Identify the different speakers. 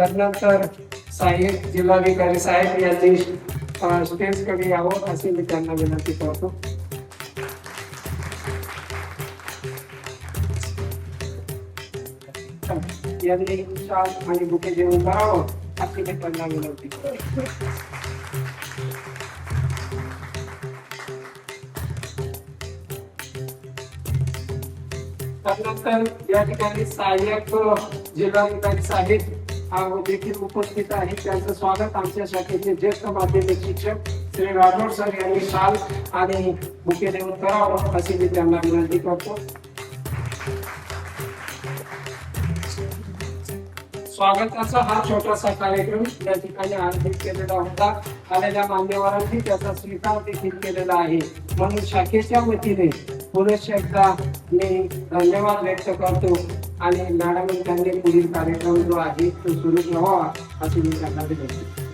Speaker 1: तदनंतर सहाय्यक जिल्हाधिकारी साहेब यांनी स्टेज कडे यावं अशी मी त्यांना विनंती करतो. यांनी शाल आणि बुके देऊन करावं अशी मी त्यांना विनंती करतो. त्यानंतर या ठिकाणी सहाय्यक जिल्हाधिकारी साहेब देखील उपस्थित आहेत. त्यांचं स्वागत आमच्या शाखेचे ज्येष्ठ माध्यमिक शिक्षक श्री राठोड सर यांनी शाल आणि बुके देऊन करावं अशी मी त्यांना विनंती करतो. स्वागताचा हा छोटासा कार्यक्रम या ठिकाणी आयोजित केलेला होता. आलेल्या मान्यवरांनी त्याचा स्वीकार देखील केलेला आहे. म्हणून शाखेच्या वतीने पुनश्च एकदा मी धन्यवाद व्यक्त करतो आणि मॅडम त्यांनी पुढील कार्यक्रम जो आहे तो सुरू ठेवावा अशी मी त्यांना विनंती करतो.